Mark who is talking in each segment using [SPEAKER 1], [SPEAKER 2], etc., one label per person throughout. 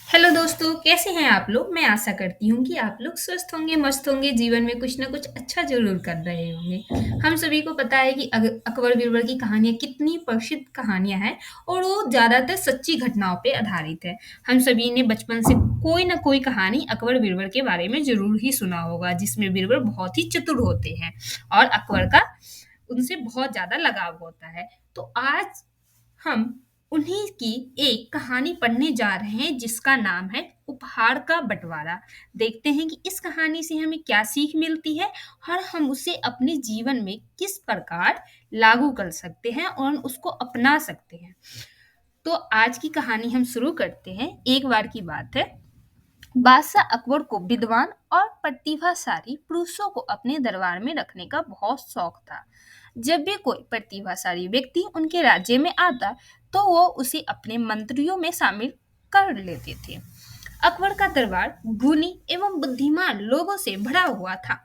[SPEAKER 1] Hello दोस्तों, कैसे हैं आप लोग? मैं आशा करती हूँ कि आप लोग स्वस्थ होंगे, मस्त होंगे, जीवन में कुछ ना कुछ अच्छा ज़रूर कर रहे होंगे। हम सभी को पता है कि अकबर बीरबल की कहानियाँ कितनी प्रसिद्ध कहानियाँ हैं और वो ज़्यादातर सच्ची घटनाओं पे आधारित है। हम सभी ने बचपन से कोई ना कोई कहानी अकबर बीरबल के बारे में ज़रूर ही सुना होगा, जिसमें बीरबल बहुत ही चतुर होते हैं और अकबर का उनसे बहुत ज़्यादा लगाव होता है। तो आज हम उन्हीं की एक कहानी पढ़ने जा रहे हैं जिसका नाम है उपहार का बंटवारा। देखते हैं कि इस कहानी से हमें क्या सीख मिलती है और हम उसे अपने जीवन में किस प्रकार लागू कर सकते हैं और उसको अपना सकते हैं। तो आज की कहानी हम शुरू करते हैं। एक बार की बात है, बादशाह अकबर को विद्वान और प्रतिभाशाली पुरुषों को अपने दरबार में रखने का बहुत शौक था। जब भी कोई प्रतिभाशाली व्यक्ति उनके राज्य में आता, तो वो उसे अपने मंत्रियों में शामिल कर लेते थे। अकबर का दरबार गुणी एवं बुद्धिमान लोगों से भरा हुआ था।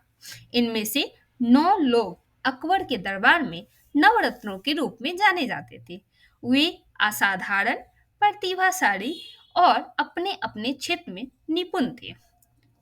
[SPEAKER 1] इनमें से 9 लोग अकबर के दरबार में नवरत्नों के रूप में जाने जाते थे। वे असाधारण, प्रतिभाशाली और अपने अपने क्षेत्र में निपुण थे।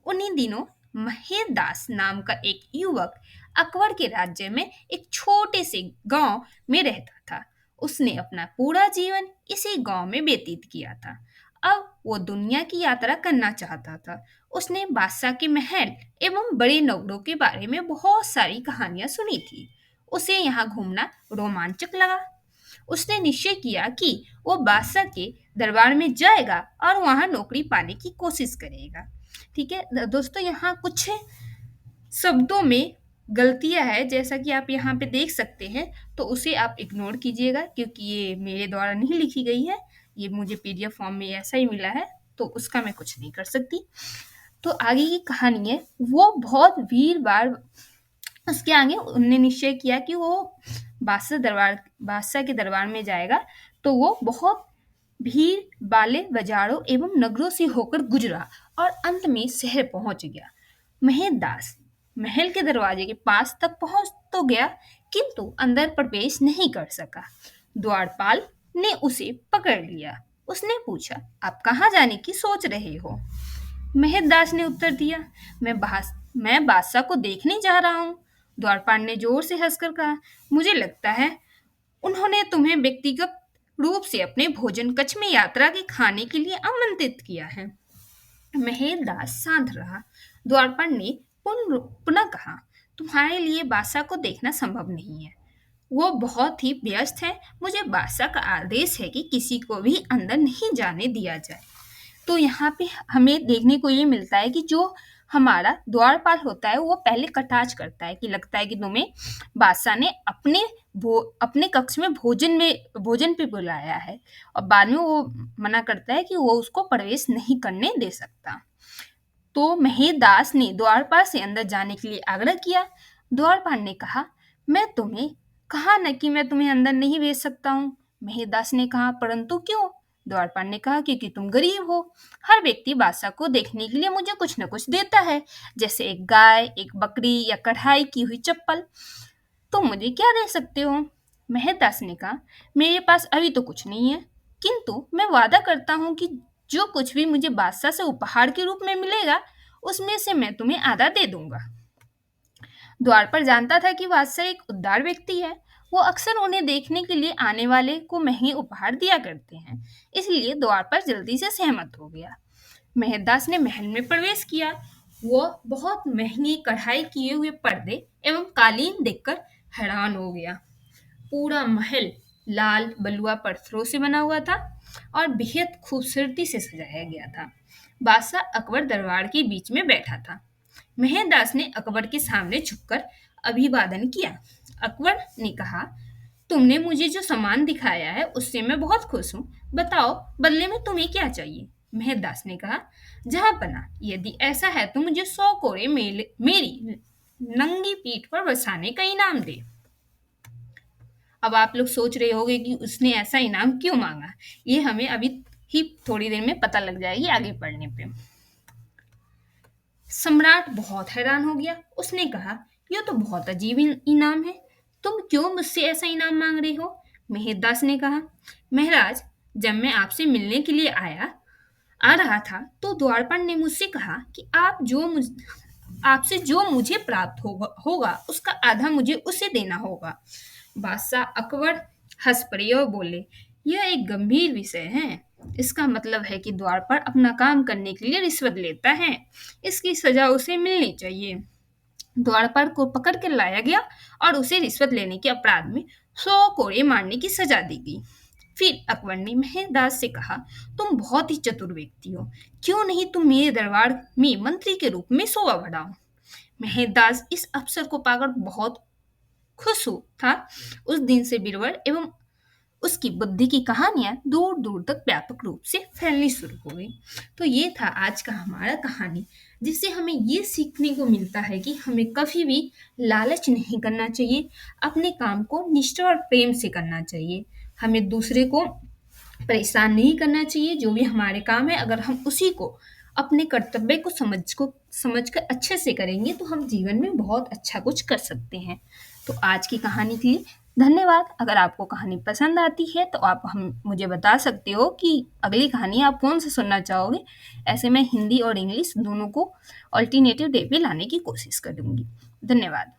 [SPEAKER 1] उन्हीं दिनों महेंद्र दास नाम का एक युवक अकबर के राज्य में एक छोटे से गांव में रहता था। उसने अपना पूरा जीवन इसी गांव में व्यतीत किया था। अब वो दुनिया की यात्रा करना चाहता था। उसने बादशाह के महल एवं बड़े नगरों के बारे में बहुत सारी कहानियां सुनी थी। उसे यहाँ घूमना रोमांचक लगा। उसने निश्चय किया कि वो बादशाह के दरबार में जाएगा और वहां नौकरी पाने की कोशिश करेगा। ठीक है दोस्तों, यहाँ कुछ शब्दों में गलतियां है, जैसा कि आप यहाँ पे देख सकते हैं। तो उसे आप इग्नोर कीजिएगा, क्योंकि ये मेरे द्वारा नहीं लिखी गई है। ये मुझे पीडीएफ फॉर्म में ऐसा ही मिला है, तो उसका मैं कुछ नहीं कर सकती। तो आगे की कहानी है, वो बहुत वीर बार उसके आगे उनने निश्चय किया कि वो बादशाह के दरबार में जाएगा। तो वो बहुत भीड़ वाले बाजारों एवं नगरों से होकर गुजरा और अंत में शहर पहुंच गया। महेंद्रदास महल के दरवाजे के पास तक पहुंच तो गया, किंतु अंदर प्रवेश नहीं कर सका। द्वारपाल ने उसे पकड़ लिया। उसने पूछा, आप कहाँ जाने की सोच रहे हो? मेहरदास ने उत्तर दिया, मैं बादशाह को देखने जा रहा हूँ। द्वारपाल ने जोर से हंसकर कहा, मुझे लगता है उन्होंने तुम्हें व्यक्तिगत रूप से अपने भोजन कक्ष में यात्रा के खाने के लिए आमंत्रित किया है। महेंद्रदास शांत रहा। द्वारपाल ने पुनः कहा, तुम्हारे लिए बादशाह को देखना संभव नहीं है। वो बहुत ही व्यस्त है। मुझे बादशाह का आदेश है कि किसी को भी अंदर नहीं जाने दिया जाए। तो यहाँ पे हमें देखने को ये मिलता है कि जो हमारा द्वारपाल होता है, वो पहले कटाक्ष करता है कि लगता है कि तुम्हें बादशाह ने अपने कक्ष में भोजन पे बुलाया है, और बाद में वो मना करता है कि वो उसको प्रवेश नहीं करने दे सकता। तो महेंद्रदास ने द्वारपाल से अंदर जाने के लिए आग्रह किया। द्वारपाल ने कहा, मैं तुम्हें कहा न कि मैं तुम्हें अंदर नहीं भेज सकता हूँ। महेंद्रदास ने कहा, परंतु क्यों? द्वारपाल ने कहा, क्योंकि तुम गरीब हो। हर व्यक्ति बादशाह को देखने के लिए मुझे कुछ न कुछ देता है, जैसे एक गाय, एक बकरी या कढ़ाई की हुई चप्पल। तुम मुझे क्या दे सकते हो? महेंद्रदास ने कहा, मेरे पास अभी तो कुछ नहीं है, किंतु मैं वादा करता हूँ कि जो कुछ भी मुझे बादशाह से उपहार के रूप में मिलेगा, उसमें से मैं तुम्हें आधा दे दूंगा। द्वारपाल जानता था कि बादशाह एक उदार व्यक्ति है। वो अक्सर उन्हें देखने के लिए आने वाले को महंगे उपहार दिया करते हैं। इसलिए द्वारपाल जल्दी से सहमत हो गया। मेहरदास ने महल में प्रवेश किया। वो बहुत महंगी कढ़ाई किए हुए पर्दे एवं कालीन देखकर हैरान हो गया। पूरा महल लाल बलुआ पत्थरों से बना हुआ था और बेहद खूबसूरती से सजाया गया था। बादशाह अकबर दरबार के बीच में बैठा था। मेहरदास ने अकबर के सामने झुककर अभिवादन किया। अकबर ने कहा, तुमने मुझे जो सामान दिखाया है उससे मैं बहुत खुश हूँ। बताओ, बदले में तुम्हें क्या चाहिए? मेहरदास ने कहा, जहांपना, यदि ऐसा है तो मुझे 100 कोड़े मेरी नंगी पीठ पर बसाने का इनाम दे। अब आप लोग सोच रहे होंगे कि उसने ऐसा इनाम क्यों मांगा। ये हमें अभी ही थोड़ी देर में पता लग जाएगी आगे पढ़ने पे। सम्राट बहुत हैरान हो गया। उसने कहा, यह तो बहुत अजीब इनाम है। तुम क्यों मुझसे ऐसा इनाम मांग रहे हो? मेहरदास ने कहा, महाराज, जब मैं आपसे मिलने के लिए आया, आ रहा था तो द्वारपाल ने मुझसे कहा कि आपसे जो मुझे प्राप्त होगा उसका आधा मुझे उसे देना होगा। बादशाह अकबर हंस पड़े और बोले, यह एक गंभीर विषय है। इसका मतलब है कि द्वारपाल अपना काम करने के लिए रिश्वत लेता है। इसकी सजा उसे मिलनी चाहिए। द्वारपाल को पकड़ कर लाया गया और उसे रिश्वत लेने के अपराध में 100 कोड़े मारने की सजा दी गई। फिर अकबर ने मेहरदास से कहा, तुम बहुत ही चतुर व्यक्ति हो, क्यों नहीं तुम मेरे दरबार में मंत्री के रूप में शोभा बढ़ाओ। मेहरदास इस अवसर को पाकर बहुत खुश था। उस दिन से बीरबल एवं उसकी बुद्धि की कहानियां दूर दूर तक व्यापक रूप से फैलनी शुरू हो गई। तो ये था आज का हमारा कहानी, जिससे हमें ये सीखने को मिलता है कि हमें कभी भी लालच नहीं करना चाहिए, अपने काम को निष्ठा और प्रेम से करना चाहिए। हमें दूसरे को परेशान नहीं करना चाहिए। जो भी हमारे काम है, अगर हम उसी को अपने कर्तव्य को समझ कर अच्छे से करेंगे तो हम जीवन में बहुत अच्छा कुछ कर सकते हैं। तो आज की कहानी के लिए धन्यवाद। अगर आपको कहानी पसंद आती है तो आप हम मुझे बता सकते हो कि अगली कहानी आप कौन सा सुनना चाहोगे। ऐसे मैं हिंदी और इंग्लिश दोनों को ऑल्टरनेटिव डे पे लाने की कोशिश करूंगी। धन्यवाद।